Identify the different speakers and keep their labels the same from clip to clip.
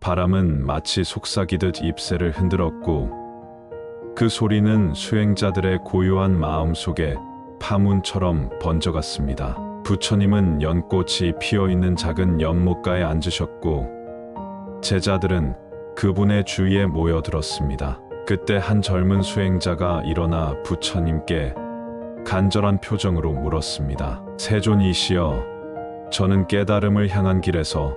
Speaker 1: 바람은 마치 속삭이듯 잎새를 흔들었고 그 소리는 수행자들의 고요한 마음 속에 파문처럼 번져갔습니다. 부처님은 연꽃이 피어있는 작은 연못가에 앉으셨고 제자들은 그분의 주위에 모여들었습니다. 그때 한 젊은 수행자가 일어나 부처님께 간절한 표정으로 물었습니다. 세존이시여, 저는 깨달음을 향한 길에서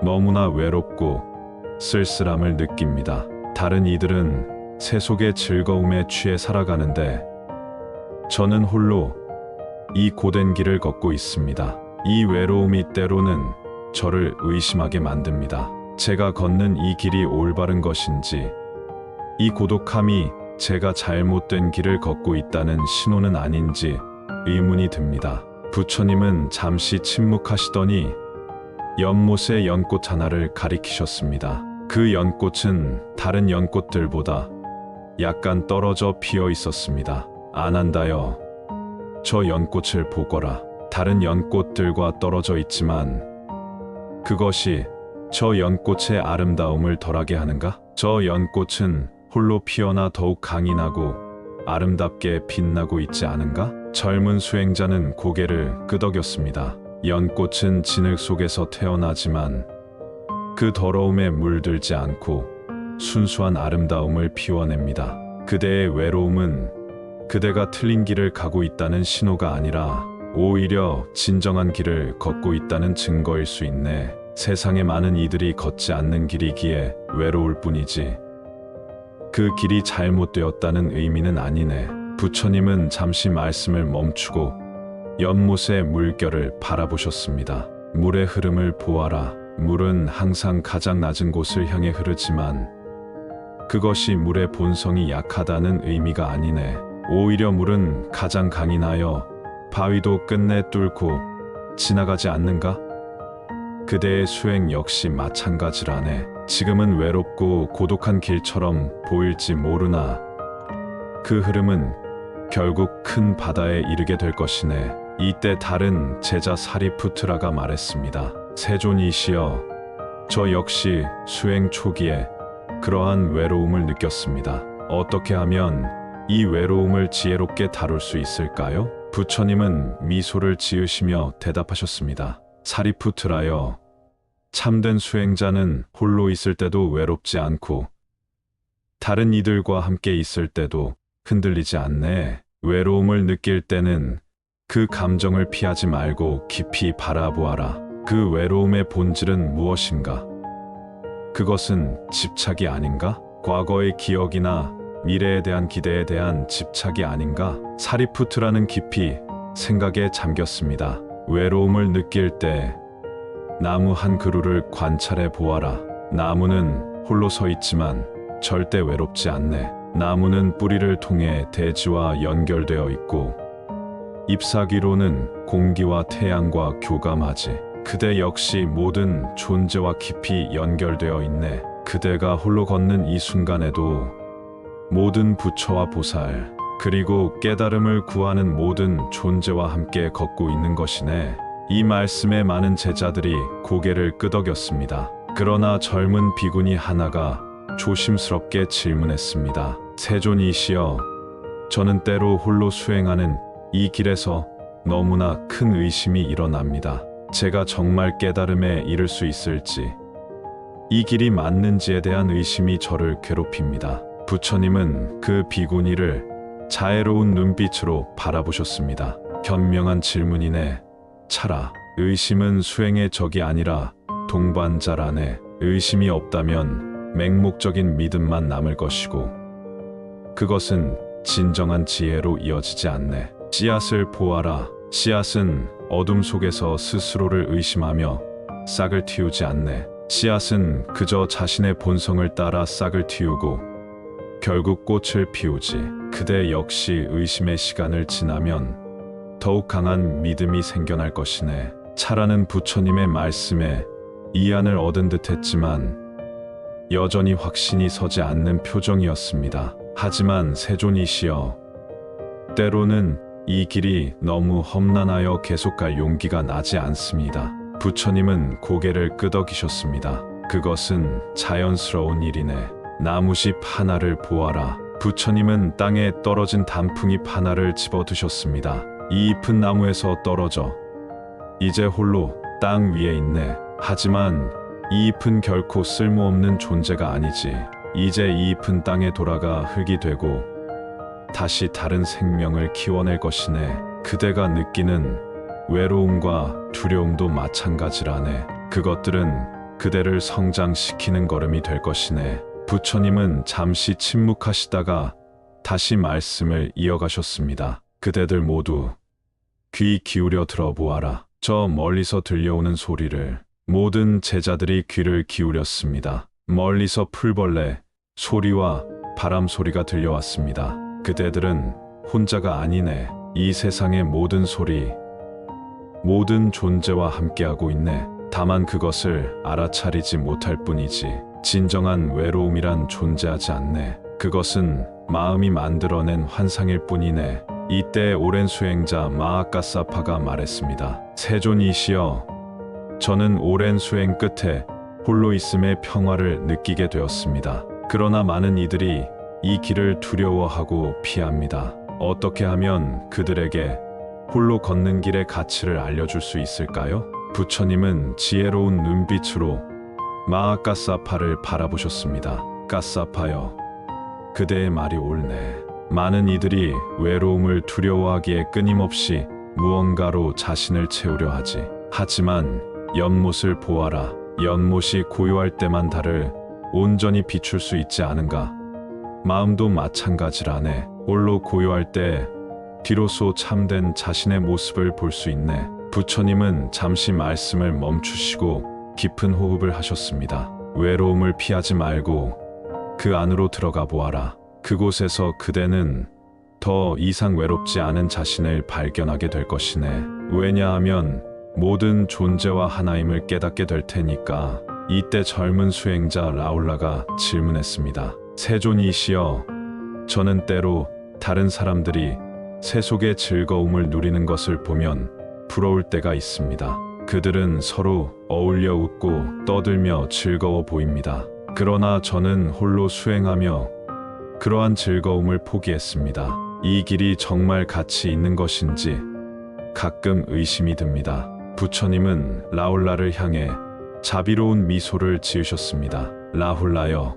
Speaker 1: 너무나 외롭고 쓸쓸함을 느낍니다. 다른 이들은 세속의 즐거움에 취해 살아가는데 저는 홀로 이 고된 길을 걷고 있습니다. 이 외로움이 때로는 저를 의심하게 만듭니다. 제가 걷는 이 길이 올바른 것인지, 이 고독함이 제가 잘못된 길을 걷고 있다는 신호는 아닌지 의문이 듭니다. 부처님은 잠시 침묵하시더니 연못의 연꽃 하나를 가리키셨습니다. 그 연꽃은 다른 연꽃들보다 약간 떨어져 피어 있었습니다. 아난다여, 저 연꽃을 보거라. 다른 연꽃들과 떨어져 있지만 그것이 저 연꽃의 아름다움을 덜하게 하는가? 저 연꽃은 홀로 피어나 더욱 강인하고 아름답게 빛나고 있지 않은가? 젊은 수행자는 고개를 끄덕였습니다. 연꽃은 진흙 속에서 태어나지만 그 더러움에 물들지 않고 순수한 아름다움을 피워냅니다. 그대의 외로움은 그대가 틀린 길을 가고 있다는 신호가 아니라 오히려 진정한 길을 걷고 있다는 증거일 수 있네. 세상에 많은 이들이 걷지 않는 길이기에 외로울 뿐이지 그 길이 잘못되었다는 의미는 아니네. 부처님은 잠시 말씀을 멈추고 연못의 물결을 바라보셨습니다. 물의 흐름을 보아라. 물은 항상 가장 낮은 곳을 향해 흐르지만 그것이 물의 본성이 약하다는 의미가 아니네. 오히려 물은 가장 강인하여 바위도 끝내 뚫고 지나가지 않는가? 그대의 수행 역시 마찬가지라네. 지금은 외롭고 고독한 길처럼 보일지 모르나 그 흐름은 결국 큰 바다에 이르게 될 것이네. 이때 다른 제자 사리푸트라가 말했습니다. 세존이시여, 저 역시 수행 초기에 그러한 외로움을 느꼈습니다. 어떻게 하면 이 외로움을 지혜롭게 다룰 수 있을까요? 부처님은 미소를 지으시며 대답하셨습니다. 사리푸트라여, 참된 수행자는 홀로 있을 때도 외롭지 않고 다른 이들과 함께 있을 때도 흔들리지 않네. 외로움을 느낄 때는 그 감정을 피하지 말고 깊이 바라보아라. 그 외로움의 본질은 무엇인가? 그것은 집착이 아닌가? 과거의 기억이나 미래에 대한 기대에 대한 집착이 아닌가? 사리푸트라는 깊이 생각에 잠겼습니다. 외로움을 느낄 때 나무 한 그루를 관찰해 보아라. 나무는 홀로 서 있지만 절대 외롭지 않네. 나무는 뿌리를 통해 대지와 연결되어 있고 잎사귀로는 공기와 태양과 교감하지. 그대 역시 모든 존재와 깊이 연결되어 있네. 그대가 홀로 걷는 이 순간에도 모든 부처와 보살, 그리고 깨달음을 구하는 모든 존재와 함께 걷고 있는 것이네. 이 말씀에 많은 제자들이 고개를 끄덕였습니다. 그러나 젊은 비구니 하나가 조심스럽게 질문했습니다. 세존이시여, 저는 때로 홀로 수행하는 이 길에서 너무나 큰 의심이 일어납니다. 제가 정말 깨달음에 이를 수 있을지, 이 길이 맞는지에 대한 의심이 저를 괴롭힙니다. 부처님은 그 비구니를 자애로운 눈빛으로 바라보셨습니다. 현명한 질문이네. 차라, 의심은 수행의 적이 아니라 동반자라네. 의심이 없다면 맹목적인 믿음만 남을 것이고 그것은 진정한 지혜로 이어지지 않네. 씨앗을 보아라. 씨앗은 어둠 속에서 스스로를 의심하며 싹을 틔우지 않네. 씨앗은 그저 자신의 본성을 따라 싹을 틔우고 결국 꽃을 피우지. 그대 역시 의심의 시간을 지나면 더욱 강한 믿음이 생겨날 것이네. 차라는 부처님의 말씀에 이안을 얻은 듯 했지만 여전히 확신이 서지 않는 표정이었습니다. 하지만 세존이시여, 때로는 이 길이 너무 험난하여 계속 갈 용기가 나지 않습니다. 부처님은 고개를 끄덕이셨습니다. 그것은 자연스러운 일이네. 나무집 하나를 보아라. 부처님은 땅에 떨어진 단풍잎 하나를 집어 드셨습니다. 이 잎은 나무에서 떨어져 이제 홀로 땅 위에 있네. 하지만 이 잎은 결코 쓸모없는 존재가 아니지. 이제 이 잎은 땅에 돌아가 흙이 되고 다시 다른 생명을 키워낼 것이네. 그대가 느끼는 외로움과 두려움도 마찬가지라네. 그것들은 그대를 성장시키는 걸음이 될 것이네. 부처님은 잠시 침묵하시다가 다시 말씀을 이어가셨습니다. 그대들 모두 귀 기울여 들어보아라. 저 멀리서 들려오는 소리를. 모든 제자들이 귀를 기울였습니다. 멀리서 풀벌레 소리와 바람 소리가 들려왔습니다. 그대들은 혼자가 아니네. 이 세상의 모든 소리, 모든 존재와 함께하고 있네. 다만 그것을 알아차리지 못할 뿐이지. 진정한 외로움이란 존재하지 않네. 그것은 마음이 만들어낸 환상일 뿐이네. 이때 오랜 수행자 마하카사파가 말했습니다. 세존이시여, 저는 오랜 수행 끝에 홀로 있음의 평화를 느끼게 되었습니다. 그러나 많은 이들이 이 길을 두려워하고 피합니다. 어떻게 하면 그들에게 홀로 걷는 길의 가치를 알려줄 수 있을까요? 부처님은 지혜로운 눈빛으로 마하카사파를 바라보셨습니다. 카사파여, 그대의 말이 옳네. 많은 이들이 외로움을 두려워하기에 끊임없이 무언가로 자신을 채우려 하지. 하지만 연못을 보아라. 연못이 고요할 때만 달을 온전히 비출 수 있지 않은가? 마음도 마찬가지라네. 홀로 고요할 때 비로소 참된 자신의 모습을 볼 수 있네. 부처님은 잠시 말씀을 멈추시고 깊은 호흡을 하셨습니다. 외로움을 피하지 말고 그 안으로 들어가 보아라. 그곳에서 그대는 더 이상 외롭지 않은 자신을 발견하게 될 것이네. 왜냐하면 모든 존재와 하나임을 깨닫게 될 테니까. 이때 젊은 수행자 라울라가 질문했습니다. 세존이시여, 저는 때로 다른 사람들이 세속의 즐거움을 누리는 것을 보면 부러울 때가 있습니다. 그들은 서로 어울려 웃고 떠들며 즐거워 보입니다. 그러나 저는 홀로 수행하며 그러한 즐거움을 포기했습니다. 이 길이 정말 가치 있는 것인지 가끔 의심이 듭니다. 부처님은 라울라를 향해 자비로운 미소를 지으셨습니다. 라훌라여,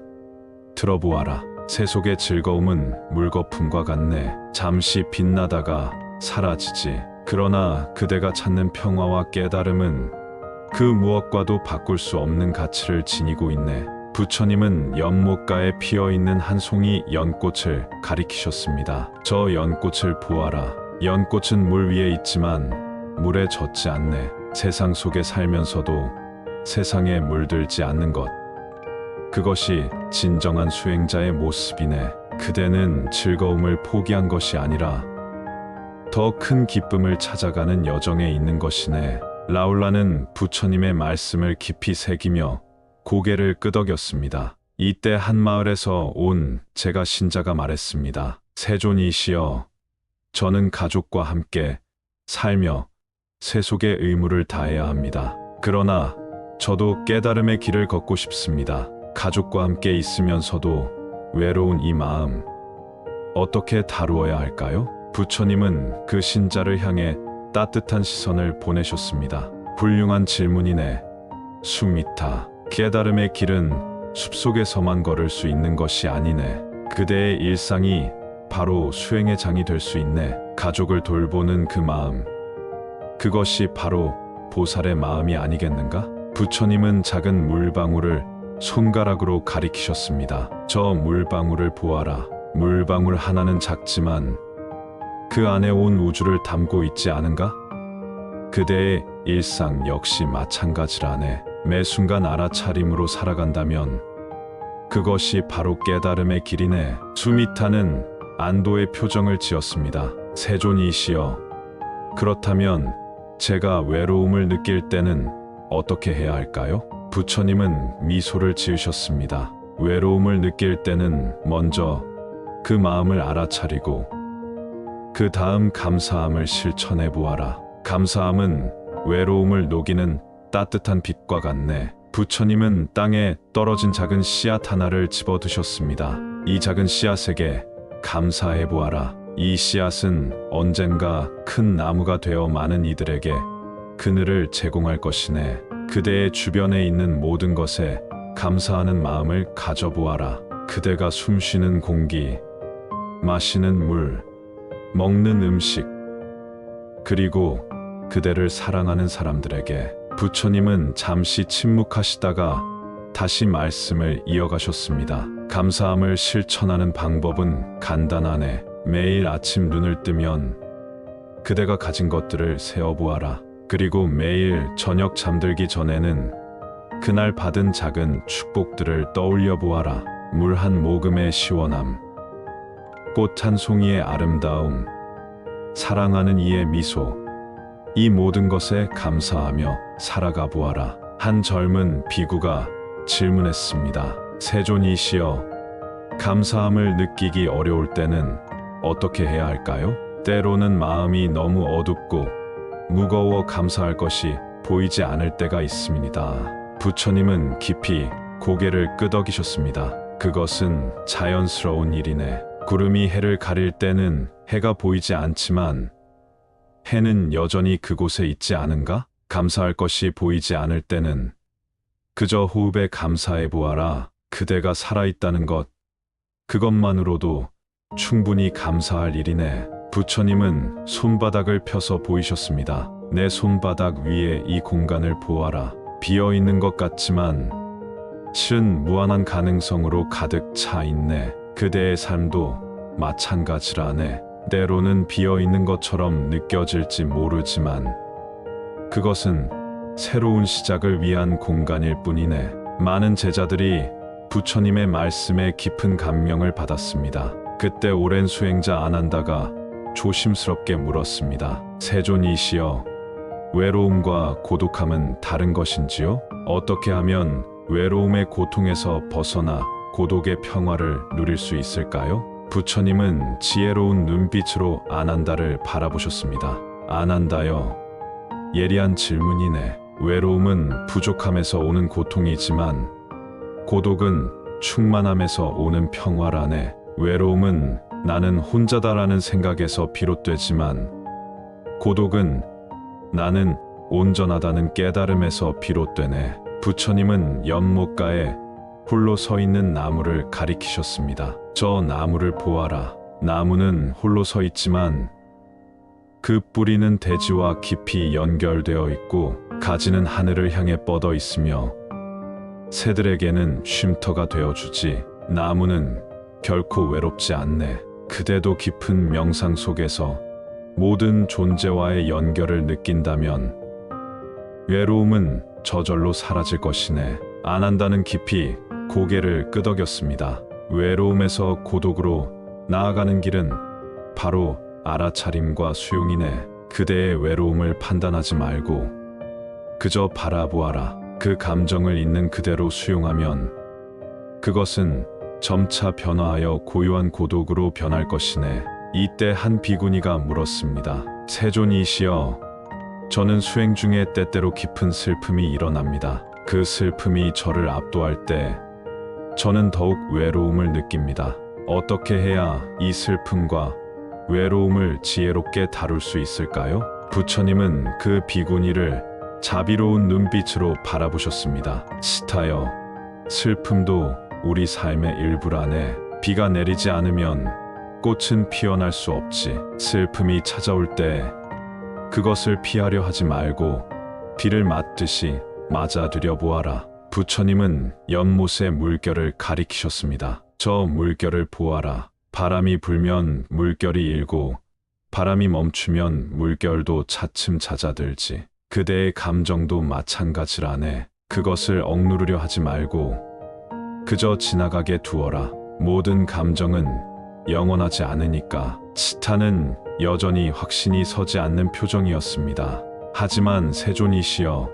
Speaker 1: 들어보아라. 세속의 즐거움은 물거품과 같네. 잠시 빛나다가 사라지지. 그러나 그대가 찾는 평화와 깨달음은 그 무엇과도 바꿀 수 없는 가치를 지니고 있네. 부처님은 연못가에 피어있는 한 송이 연꽃을 가리키셨습니다. 저 연꽃을 보아라. 연꽃은 물 위에 있지만 물에 젖지 않네. 세상 속에 살면서도 세상에 물들지 않는 것. 그것이 진정한 수행자의 모습이네. 그대는 즐거움을 포기한 것이 아니라 더 큰 기쁨을 찾아가는 여정에 있는 것이네. 라울라는 부처님의 말씀을 깊이 새기며 고개를 끄덕였습니다. 이때 한 마을에서 온 제가 신자가 말했습니다. 세존이시여, 저는 가족과 함께 살며 세속의 의무를 다해야 합니다. 그러나 저도 깨달음의 길을 걷고 싶습니다. 가족과 함께 있으면서도 외로운 이 마음, 어떻게 다루어야 할까요? 부처님은 그 신자를 향해 따뜻한 시선을 보내셨습니다. 훌륭한 질문이네. 수미타, 깨달음의 길은 숲속에서만 걸을 수 있는 것이 아니네. 그대의 일상이 바로 수행의 장이 될 수 있네. 가족을 돌보는 그 마음, 그것이 바로 보살의 마음이 아니겠는가? 부처님은 작은 물방울을 손가락으로 가리키셨습니다. 저 물방울을 보아라. 물방울 하나는 작지만 그 안에 온 우주를 담고 있지 않은가? 그대의 일상 역시 마찬가지라네. 매 순간 알아차림으로 살아간다면 그것이 바로 깨달음의 길이네. 수미타는 안도의 표정을 지었습니다. 세존이시여, 그렇다면 제가 외로움을 느낄 때는 어떻게 해야 할까요? 부처님은 미소를 지으셨습니다. 외로움을 느낄 때는 먼저 그 마음을 알아차리고 그 다음 감사함을 실천해 보아라. 감사함은 외로움을 녹이는 따뜻한 빛과 같네. 부처님은 땅에 떨어진 작은 씨앗 하나를 집어 드셨습니다. 이 작은 씨앗에게 감사해 보아라. 이 씨앗은 언젠가 큰 나무가 되어 많은 이들에게 그늘을 제공할 것이네. 그대의 주변에 있는 모든 것에 감사하는 마음을 가져보아라. 그대가 숨쉬는 공기, 마시는 물, 먹는 음식, 그리고 그대를 사랑하는 사람들에게. 부처님은 잠시 침묵하시다가 다시 말씀을 이어가셨습니다. 감사함을 실천하는 방법은 간단하네. 매일 아침 눈을 뜨면 그대가 가진 것들을 세어보아라. 그리고 매일 저녁 잠들기 전에는 그날 받은 작은 축복들을 떠올려 보아라. 물 한 모금의 시원함, 꽃 한 송이의 아름다움, 사랑하는 이의 미소, 이 모든 것에 감사하며 살아가 보아라. 한 젊은 비구가 질문했습니다. 세존이시여, 감사함을 느끼기 어려울 때는 어떻게 해야 할까요? 때로는 마음이 너무 어둡고 무거워 감사할 것이 보이지 않을 때가 있습니다. 부처님은 깊이 고개를 끄덕이셨습니다. 그것은 자연스러운 일이네. 구름이 해를 가릴 때는 해가 보이지 않지만 해는 여전히 그곳에 있지 않은가? 감사할 것이 보이지 않을 때는 그저 호흡에 감사해 보아라. 그대가 살아있다는 것, 그것만으로도 충분히 감사할 일이네. 부처님은 손바닥을 펴서 보이셨습니다. 내 손바닥 위에 이 공간을 보아라. 비어있는 것 같지만 실은 무한한 가능성으로 가득 차 있네. 그대의 삶도 마찬가지라네. 때로는 비어있는 것처럼 느껴질지 모르지만 그것은 새로운 시작을 위한 공간일 뿐이네. 많은 제자들이 부처님의 말씀에 깊은 감명을 받았습니다. 그때 오랜 수행자 아난다가 조심스럽게 물었습니다. 세존이시여, 외로움과 고독함은 다른 것인지요? 어떻게 하면 외로움의 고통에서 벗어나 고독의 평화를 누릴 수 있을까요? 부처님은 지혜로운 눈빛으로 아난다를 바라보셨습니다. 아난다여, 예리한 질문이네. 외로움은 부족함에서 오는 고통이지만 고독은 충만함에서 오는 평화라네. 외로움은 나는 혼자다라는 생각에서 비롯되지만 고독은 나는 온전하다는 깨달음에서 비롯되네. 부처님은 연못가에 홀로 서 있는 나무를 가리키셨습니다. 저 나무를 보아라. 나무는 홀로 서 있지만 그 뿌리는 대지와 깊이 연결되어 있고 가지는 하늘을 향해 뻗어 있으며 새들에게는 쉼터가 되어주지. 나무는 결코 외롭지 않네. 그대도 깊은 명상 속에서 모든 존재와의 연결을 느낀다면 외로움은 저절로 사라질 것이네. 아난다는 깊이 고개를 끄덕였습니다. 외로움에서 고독으로 나아가는 길은 바로 알아차림과 수용이네. 그대의 외로움을 판단하지 말고 그저 바라보아라. 그 감정을 있는 그대로 수용하면 그것은 점차 변화하여 고요한 고독으로 변할 것이네. 이때 한 비구니가 물었습니다. 세존이시여, 저는 수행 중에 때때로 깊은 슬픔이 일어납니다. 그 슬픔이 저를 압도할 때 저는 더욱 외로움을 느낍니다. 어떻게 해야 이 슬픔과 외로움을 지혜롭게 다룰 수 있을까요? 부처님은 그 비구니를 자비로운 눈빛으로 바라보셨습니다. 시타여, 슬픔도 우리 삶의 일부라네. 비가 내리지 않으면 꽃은 피어날 수 없지. 슬픔이 찾아올 때 그것을 피하려 하지 말고 비를 맞듯이 맞아들여 보아라. 부처님은 연못의 물결을 가리키셨습니다. 저 물결을 보아라. 바람이 불면 물결이 일고 바람이 멈추면 물결도 차츰 잦아들지. 그대의 감정도 마찬가지라네. 그것을 억누르려 하지 말고 그저 지나가게 두어라. 모든 감정은 영원하지 않으니까. 치타는 여전히 확신이 서지 않는 표정이었습니다. 하지만 세존이시여,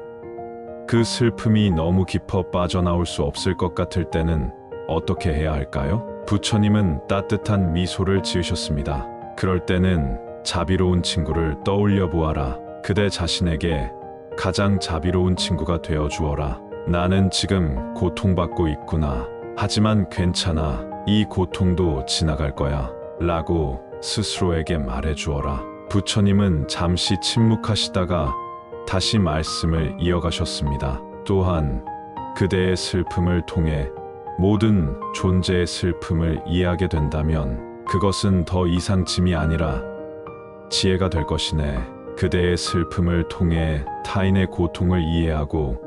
Speaker 1: 그 슬픔이 너무 깊어 빠져나올 수 없을 것 같을 때는 어떻게 해야 할까요? 부처님은 따뜻한 미소를 지으셨습니다. 그럴 때는 자비로운 친구를 떠올려 보아라. 그대 자신에게 가장 자비로운 친구가 되어 주어라. 나는 지금 고통받고 있구나. 하지만 괜찮아. 이 고통도 지나갈 거야. 라고 스스로에게 말해주어라. 부처님은 잠시 침묵하시다가 다시 말씀을 이어가셨습니다. 또한 그대의 슬픔을 통해 모든 존재의 슬픔을 이해하게 된다면 그것은 더 이상 짐이 아니라 지혜가 될 것이네. 그대의 슬픔을 통해 타인의 고통을 이해하고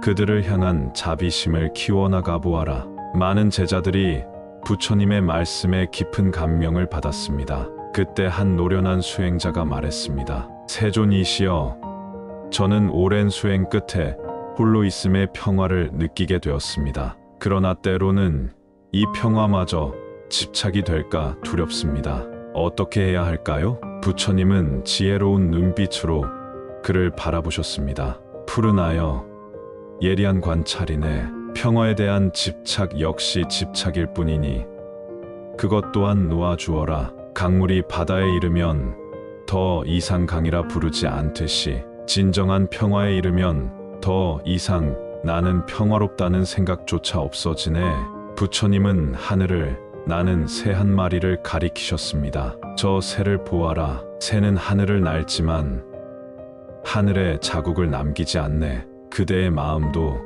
Speaker 1: 그들을 향한 자비심을 키워나가 보아라. 많은 제자들이 부처님의 말씀에 깊은 감명을 받았습니다. 그때 한 노련한 수행자가 말했습니다. 세존이시여, 저는 오랜 수행 끝에 홀로 있음의 평화를 느끼게 되었습니다. 그러나 때로는 이 평화마저 집착이 될까 두렵습니다. 어떻게 해야 할까요? 부처님은 지혜로운 눈빛으로 그를 바라보셨습니다. 푸른하여 예리한 관찰이네. 평화에 대한 집착 역시 집착일 뿐이니 그것 또한 놓아주어라. 강물이 바다에 이르면 더 이상 강이라 부르지 않듯이 진정한 평화에 이르면 더 이상 나는 평화롭다는 생각조차 없어지네. 부처님은 하늘을 나는 새 한 마리를 가리키셨습니다. 저 새를 보아라. 새는 하늘을 날지만 하늘에 자국을 남기지 않네. 그대의 마음도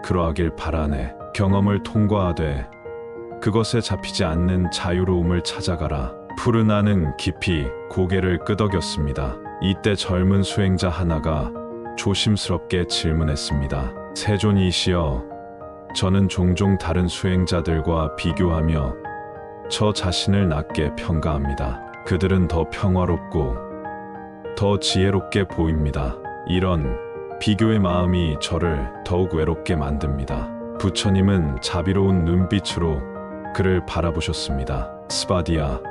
Speaker 1: 그러하길 바라네. 경험을 통과하되 그것에 잡히지 않는 자유로움을 찾아가라. 푸른 하는 깊이 고개를 끄덕였습니다. 이때 젊은 수행자 하나가 조심스럽게 질문했습니다. 세존이시여, 저는 종종 다른 수행자들과 비교하며 저 자신을 낮게 평가합니다. 그들은 더 평화롭고 더 지혜롭게 보입니다. 이런 비교의 마음이 저를 더욱 외롭게 만듭니다. 부처님은 자비로운 눈빛으로 그를 바라보셨습니다. 스바디야,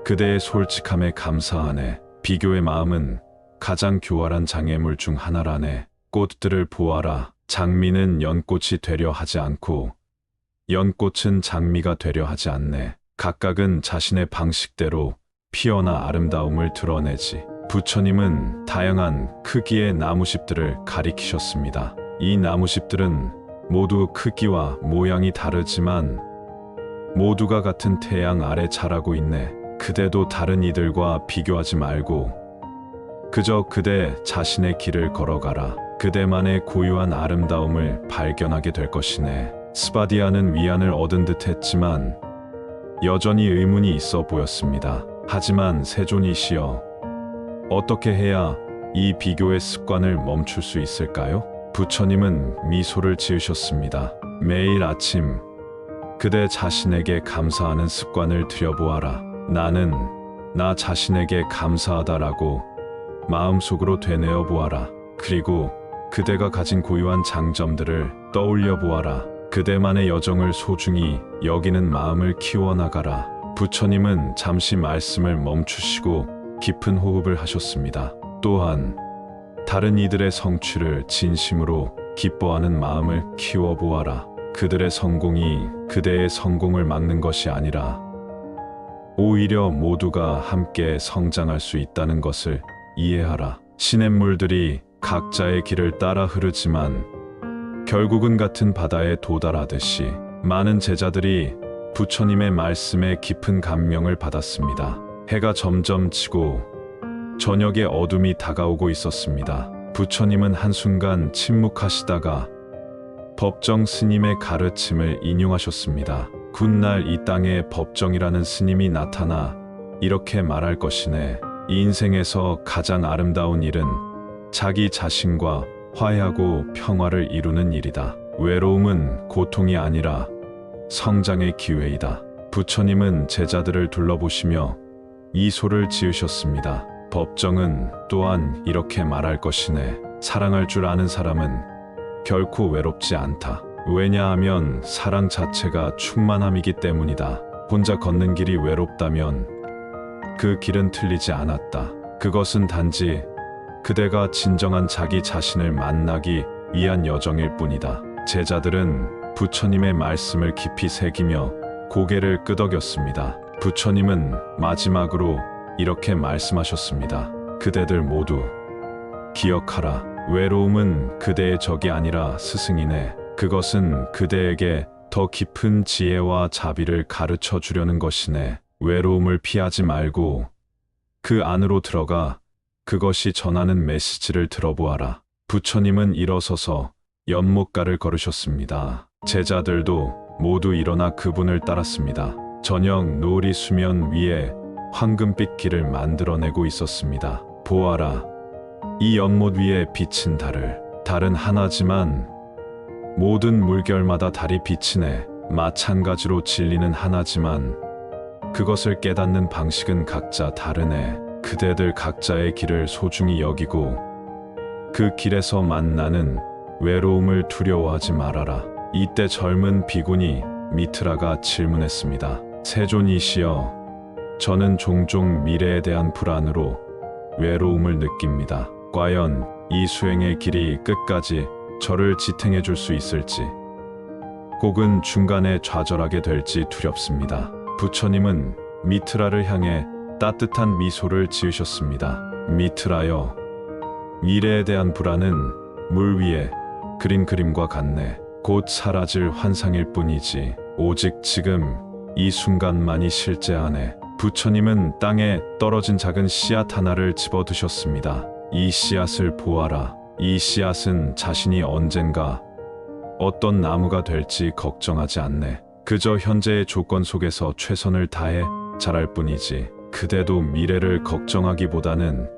Speaker 1: 그대의 솔직함에 감사하네. 비교의 마음은 가장 교활한 장애물 중 하나라네. 꽃들을 보아라. 장미는 연꽃이 되려 하지 않고 연꽃은 장미가 되려 하지 않네. 각각은 자신의 방식대로 피어나 아름다움을 드러내지. 부처님은 다양한 크기의 나무잎들을 가리키셨습니다. 이 나무잎들은 모두 크기와 모양이 다르지만 모두가 같은 태양 아래 자라고 있네. 그대도 다른 이들과 비교하지 말고 그저 그대 자신의 길을 걸어가라. 그대만의 고유한 아름다움을 발견하게 될 것이네. 스바디아는 위안을 얻은 듯 했지만 여전히 의문이 있어 보였습니다. 하지만 세존이시여, 어떻게 해야 이 비교의 습관을 멈출 수 있을까요? 부처님은 미소를 지으셨습니다. 매일 아침 그대 자신에게 감사하는 습관을 들여보아라. 나는 나 자신에게 감사하다라고 마음속으로 되뇌어 보아라. 그리고 그대가 가진 고유한 장점들을 떠올려 보아라. 그대만의 여정을 소중히 여기는 마음을 키워나가라. 부처님은 잠시 말씀을 멈추시고 깊은 호흡을 하셨습니다. 또한 다른 이들의 성취를 진심으로 기뻐하는 마음을 키워보아라. 그들의 성공이 그대의 성공을 막는 것이 아니라 오히려 모두가 함께 성장할 수 있다는 것을 이해하라. 시냇물들이 각자의 길을 따라 흐르지만 결국은 같은 바다에 도달하듯이 많은 제자들이 부처님의 말씀에 깊은 감명을 받았습니다. 해가 점점 지고 저녁의 어둠이 다가오고 있었습니다. 부처님은 한순간 침묵하시다가 법정 스님의 가르침을 인용하셨습니다. 훗날 이 땅에 법정이라는 스님이 나타나 이렇게 말할 것이네. 이 인생에서 가장 아름다운 일은 자기 자신과 화해하고 평화를 이루는 일이다. 외로움은 고통이 아니라 성장의 기회이다. 부처님은 제자들을 둘러보시며 이소를 지으셨습니다. 법정은 또한 이렇게 말할 것이네. 사랑할 줄 아는 사람은 결코 외롭지 않다. 왜냐하면 사랑 자체가 충만함이기 때문이다. 혼자 걷는 길이 외롭다면 그 길은 틀리지 않았다. 그것은 단지 그대가 진정한 자기 자신을 만나기 위한 여정일 뿐이다. 제자들은 부처님의 말씀을 깊이 새기며 고개를 끄덕였습니다. 부처님은 마지막으로 이렇게 말씀하셨습니다. 그대들 모두 기억하라. 외로움은 그대의 적이 아니라 스승이네. 그것은 그대에게 더 깊은 지혜와 자비를 가르쳐 주려는 것이네. 외로움을 피하지 말고 그 안으로 들어가 그것이 전하는 메시지를 들어보아라. 부처님은 일어서서 연못가를 걸으셨습니다. 제자들도 모두 일어나 그분을 따랐습니다. 저녁 노을이 수면 위에 황금빛 길을 만들어내고 있었습니다. 보아라. 이 연못 위에 비친 달을. 달은 하나지만 모든 물결마다 달이 비치네. 마찬가지로 진리는 하나지만 그것을 깨닫는 방식은 각자 다르네. 그대들 각자의 길을 소중히 여기고 그 길에서 만나는 외로움을 두려워하지 말아라. 이때 젊은 비구니 미트라가 질문했습니다. 세존이시여, 저는 종종 미래에 대한 불안으로 외로움을 느낍니다. 과연 이 수행의 길이 끝까지 저를 지탱해 줄 수 있을지, 혹은 중간에 좌절하게 될지 두렵습니다. 부처님은 미트라를 향해 따뜻한 미소를 지으셨습니다. 미트라여, 미래에 대한 불안은 물 위에 그린 그림과 같네. 곧 사라질 환상일 뿐이지 오직 지금 이 순간만이 실제하네. 부처님은 땅에 떨어진 작은 씨앗 하나를 집어드셨습니다. 이 씨앗을 보아라. 이 씨앗은 자신이 언젠가 어떤 나무가 될지 걱정하지 않네. 그저 현재의 조건 속에서 최선을 다해 자랄 뿐이지. 그대도 미래를 걱정하기보다는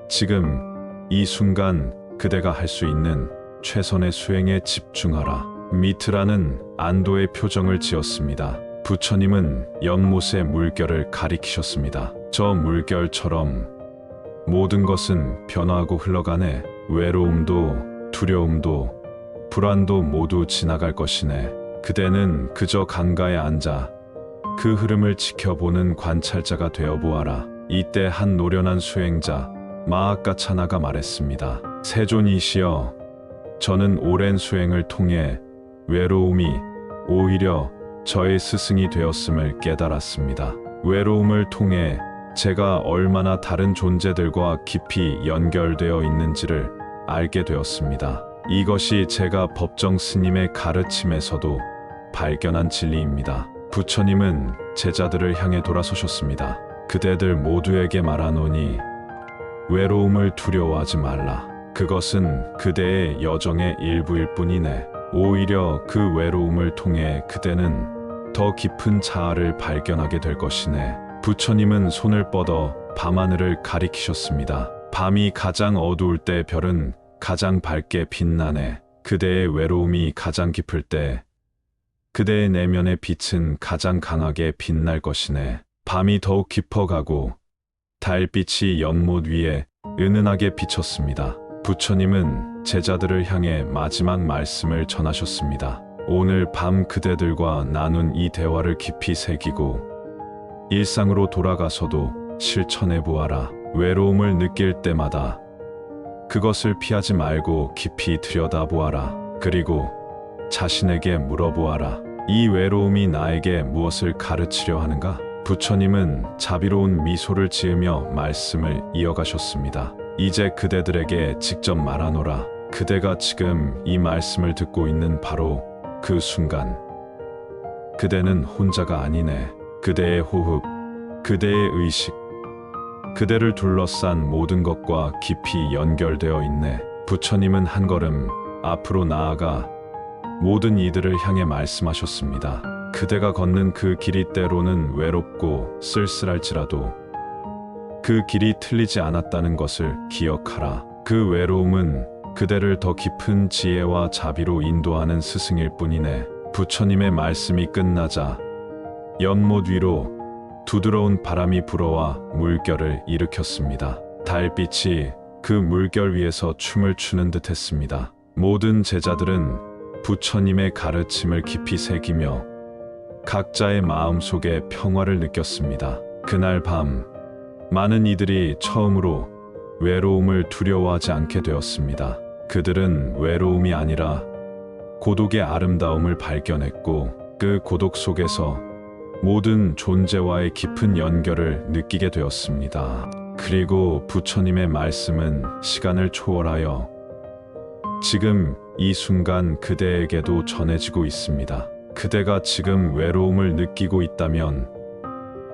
Speaker 1: 지금 이 순간 그대가 할 수 있는 최선의 수행에 집중하라. 미트라는 안도의 표정을 지었습니다. 부처님은 연못의 물결을 가리키셨습니다. 저 물결처럼 모든 것은 변화하고 흘러가네. 외로움도 두려움도 불안도 모두 지나갈 것이네. 그대는 그저 강가에 앉아 그 흐름을 지켜보는 관찰자가 되어 보아라. 이때 한 노련한 수행자 마하카차나가 말했습니다. 세존이시여, 저는 오랜 수행을 통해 외로움이 오히려 저의 스승이 되었음을 깨달았습니다. 외로움을 통해 제가 얼마나 다른 존재들과 깊이 연결되어 있는지를 알게 되었습니다. 이것이 제가 법정 스님의 가르침에서도 발견한 진리입니다. 부처님은 제자들을 향해 돌아서셨습니다. 그대들 모두에게 말하노니 외로움을 두려워하지 말라. 그것은 그대의 여정의 일부일 뿐이네. 오히려 그 외로움을 통해 그대는 더 깊은 자아를 발견하게 될 것이네. 부처님은 손을 뻗어 밤하늘을 가리키셨습니다. 밤이 가장 어두울 때 별은 가장 밝게 빛나네. 그대의 외로움이 가장 깊을 때 그대의 내면의 빛은 가장 강하게 빛날 것이네. 밤이 더욱 깊어가고 달빛이 연못 위에 은은하게 비쳤습니다. 부처님은 제자들을 향해 마지막 말씀을 전하셨습니다. 오늘 밤 그대들과 나눈 이 대화를 깊이 새기고 일상으로 돌아가서도 실천해 보아라. 외로움을 느낄 때마다 그것을 피하지 말고 깊이 들여다보아라. 그리고 자신에게 물어보아라. 이 외로움이 나에게 무엇을 가르치려 하는가? 부처님은 자비로운 미소를 지으며 말씀을 이어가셨습니다. 이제 그대들에게 직접 말하노라. 그대가 지금 이 말씀을 듣고 있는 바로 그 순간, 그대는 혼자가 아니네. 그대의 호흡, 그대의 의식, 그대를 둘러싼 모든 것과 깊이 연결되어 있네. 부처님은 한 걸음 앞으로 나아가 모든 이들을 향해 말씀하셨습니다. 그대가 걷는 그 길이 때로는 외롭고 쓸쓸할지라도 그 길이 틀리지 않았다는 것을 기억하라. 그 외로움은 그대를 더 깊은 지혜와 자비로 인도하는 스승일 뿐이네. 부처님의 말씀이 끝나자 연못 위로 두드러운 바람이 불어와 물결을 일으켰습니다. 달빛이 그 물결 위에서 춤을 추는 듯 했습니다. 모든 제자들은 부처님의 가르침을 깊이 새기며 각자의 마음속에 평화를 느꼈습니다. 그날 밤 많은 이들이 처음으로 외로움을 두려워하지 않게 되었습니다. 그들은 외로움이 아니라 고독의 아름다움을 발견했고 그 고독 속에서 모든 존재와의 깊은 연결을 느끼게 되었습니다. 그리고 부처님의 말씀은 시간을 초월하여 지금 이 순간 그대에게도 전해지고 있습니다. 그대가 지금 외로움을 느끼고 있다면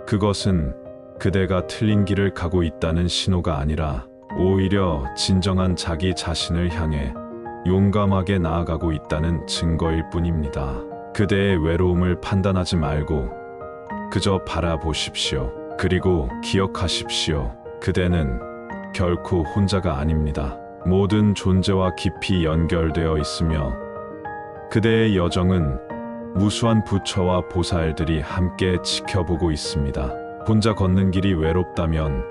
Speaker 1: 그것은 그대가 틀린 길을 가고 있다는 신호가 아니라 오히려 진정한 자기 자신을 향해 용감하게 나아가고 있다는 증거일 뿐입니다. 그대의 외로움을 판단하지 말고 그저 바라보십시오. 그리고 기억하십시오. 그대는 결코 혼자가 아닙니다. 모든 존재와 깊이 연결되어 있으며 그대의 여정은 무수한 부처와 보살들이 함께 지켜보고 있습니다. 혼자 걷는 길이 외롭다면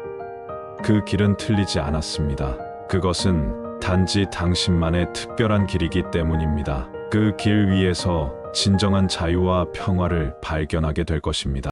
Speaker 1: 그 길은 틀리지 않았습니다. 그것은 단지 당신만의 특별한 길이기 때문입니다. 그 길 위에서 진정한 자유와 평화를 발견하게 될 것입니다.